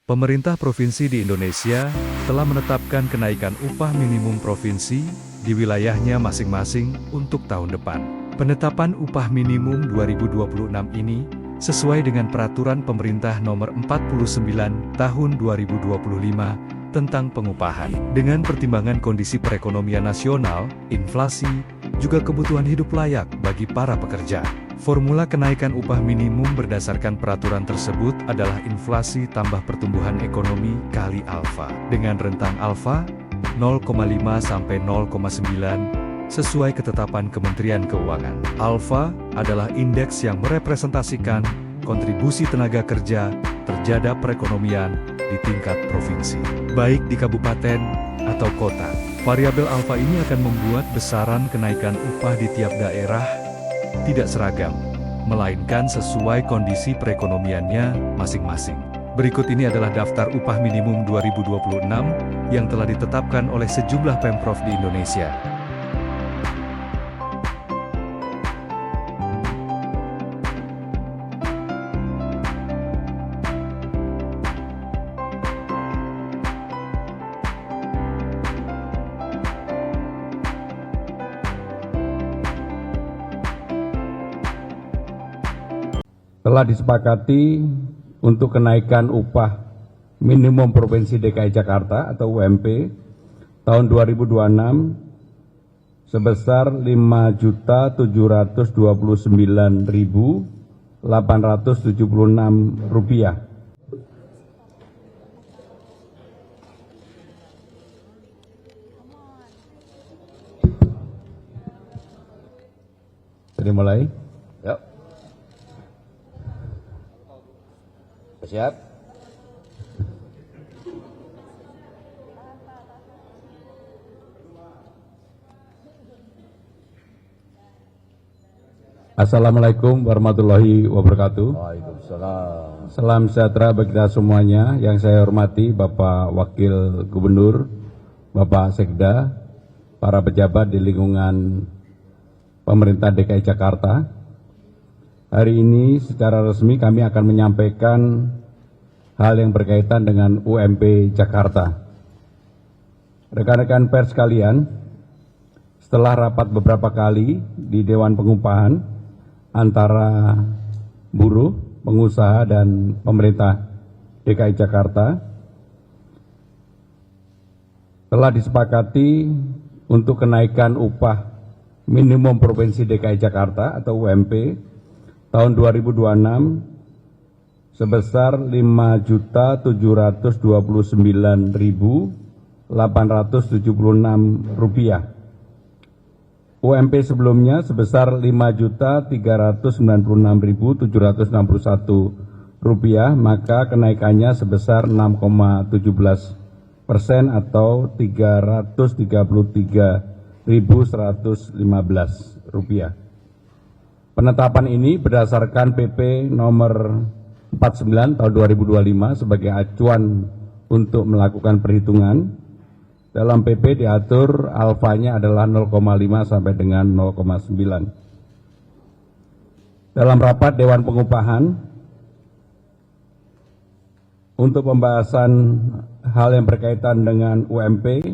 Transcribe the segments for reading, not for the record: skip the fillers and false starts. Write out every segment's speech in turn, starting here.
Pemerintah provinsi di Indonesia telah menetapkan kenaikan upah minimum provinsi di wilayahnya masing-masing untuk tahun depan. Penetapan upah minimum 2026 ini sesuai dengan Peraturan Pemerintah Nomor 49 Tahun 2025 tentang pengupahan. Dengan pertimbangan kondisi perekonomian nasional, inflasi, juga kebutuhan hidup layak bagi para pekerja. Formula kenaikan upah minimum berdasarkan peraturan tersebut adalah inflasi tambah pertumbuhan ekonomi kali alfa. Dengan rentang alfa 0,5 sampai 0,9 sesuai ketetapan Kementerian Keuangan. Alfa adalah indeks yang merepresentasikan kontribusi tenaga kerja terhadap perekonomian di tingkat provinsi, baik di kabupaten atau kota. Variabel alfa ini akan membuat besaran kenaikan upah di tiap daerah tidak seragam, melainkan sesuai kondisi perekonomiannya masing-masing. Berikut ini adalah daftar upah minimum 2026 yang telah ditetapkan oleh sejumlah pemprov di Indonesia. Telah disepakati untuk kenaikan upah minimum Provinsi DKI Jakarta atau UMP tahun 2026 sebesar Rp5.029.876. Jadi mulai. Yuk. Siap. Assalamualaikum warahmatullahi wabarakatuh. Waalaikumsalam. Salam sejahtera bagi kita semuanya. Yang saya hormati Bapak Wakil Gubernur, Bapak Sekda, para pejabat di lingkungan pemerintah DKI Jakarta. Hari ini secara resmi kami akan menyampaikan hal yang berkaitan dengan UMP Jakarta. Rekan-rekan pers sekalian, setelah rapat beberapa kali di Dewan Pengupahan antara buruh, pengusaha, dan pemerintah DKI Jakarta, telah disepakati untuk kenaikan upah minimum Provinsi DKI Jakarta atau UMP tahun 2026 sebesar Rp5.029.876. UMP sebelumnya sebesar Rp5.396.761, maka kenaikannya sebesar 6,17% atau Rp333.115. Penetapan ini berdasarkan PP nomor 49 tahun 2025 sebagai acuan untuk melakukan perhitungan. Dalam PP diatur alfanya adalah 0,5 sampai dengan 0,9. Dalam rapat Dewan Pengupahan untuk pembahasan hal yang berkaitan dengan UMP,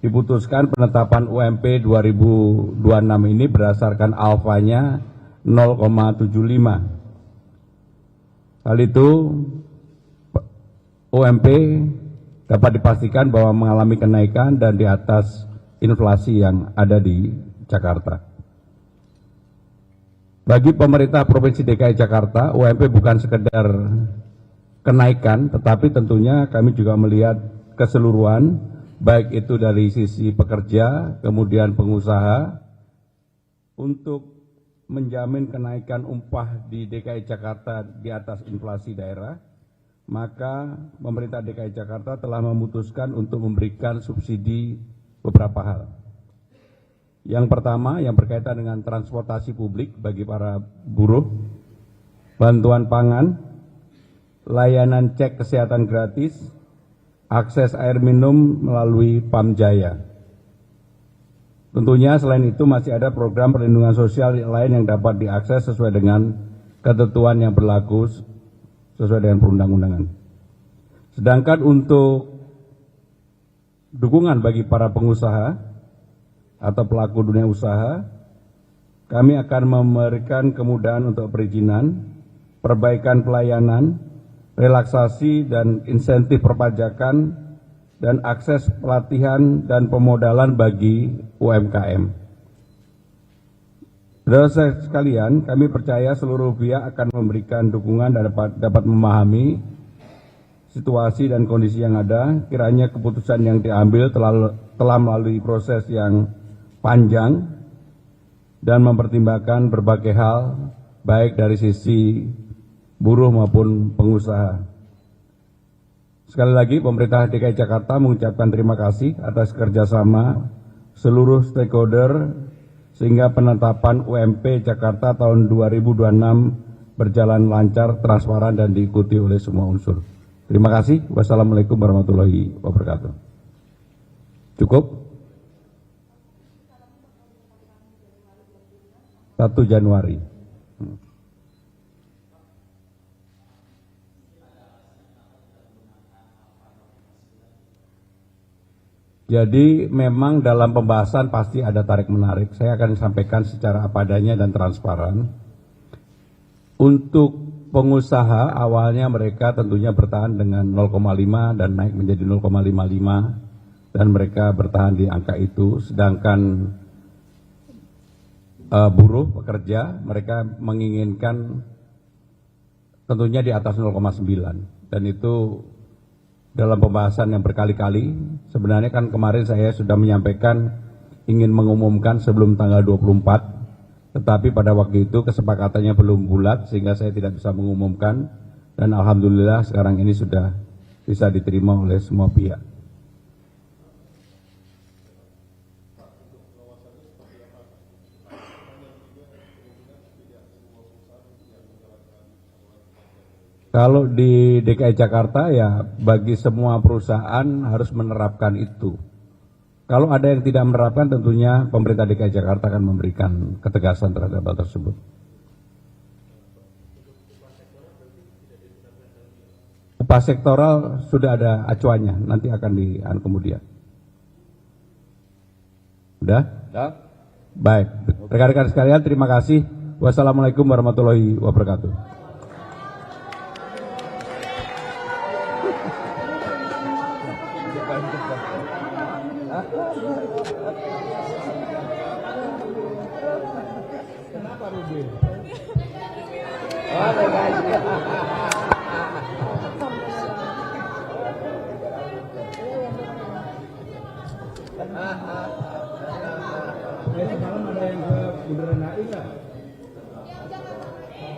diputuskan penetapan UMP 2026 ini berdasarkan alfanya 0,75. Hal itu UMP dapat dipastikan bahwa mengalami kenaikan dan di atas inflasi yang ada di Jakarta. Bagi pemerintah Provinsi DKI Jakarta, UMP bukan sekedar kenaikan, tetapi tentunya kami juga melihat keseluruhan, baik itu dari sisi pekerja, kemudian pengusaha, untuk menjamin kenaikan upah di DKI Jakarta di atas inflasi daerah, maka pemerintah DKI Jakarta telah memutuskan untuk memberikan subsidi beberapa hal. Yang pertama, yang berkaitan dengan transportasi publik bagi para buruh, bantuan pangan, layanan cek kesehatan gratis, akses air minum melalui Pamjaya. Tentunya selain itu masih ada program perlindungan sosial lain yang dapat diakses sesuai dengan ketentuan yang berlaku sesuai dengan perundang-undangan. Sedangkan untuk dukungan bagi para pengusaha atau pelaku dunia usaha, kami akan memberikan kemudahan untuk perizinan, perbaikan pelayanan, relaksasi dan insentif perpajakan, dan akses pelatihan dan pemodalan bagi UMKM. Saudara sekalian, kami percaya seluruh pihak akan memberikan dukungan dan dapat memahami situasi dan kondisi yang ada. Kiranya keputusan yang diambil telah melalui proses yang panjang dan mempertimbangkan berbagai hal, baik dari sisi buruh maupun pengusaha. Sekali lagi, pemerintah DKI Jakarta mengucapkan terima kasih atas kerjasama seluruh stakeholder sehingga penetapan UMP Jakarta tahun 2026 berjalan lancar, transparan, dan diikuti oleh semua unsur. Terima kasih. Wassalamualaikum warahmatullahi wabarakatuh. Cukup? 1 Januari. Jadi memang dalam pembahasan pasti ada tarik-menarik. Saya akan sampaikan secara apa adanya dan transparan. Untuk pengusaha awalnya mereka tentunya bertahan dengan 0,5 dan naik menjadi 0,55 dan mereka bertahan di angka itu. Sedangkan buruh pekerja mereka menginginkan tentunya di atas 0,9 dan itu dalam pembahasan yang berkali-kali. Sebenarnya kan kemarin saya sudah menyampaikan ingin mengumumkan sebelum tanggal 24, tetapi pada waktu itu kesepakatannya belum bulat sehingga saya tidak bisa mengumumkan, dan alhamdulillah sekarang ini sudah bisa diterima oleh semua pihak. Kalau di DKI Jakarta ya bagi semua perusahaan harus menerapkan itu. Kalau ada yang tidak menerapkan tentunya pemerintah DKI Jakarta akan memberikan ketegasan terhadap hal tersebut. Upah sektoral sudah ada acuannya, nanti akan kemudian. Udah? Sudah? Baik, rekan-rekan sekalian terima kasih. Wassalamualaikum warahmatullahi wabarakatuh.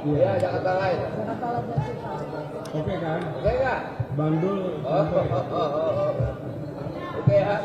Iya, Jakarta lain. Oke kan? Oke nggak? Bandul. Oke ya.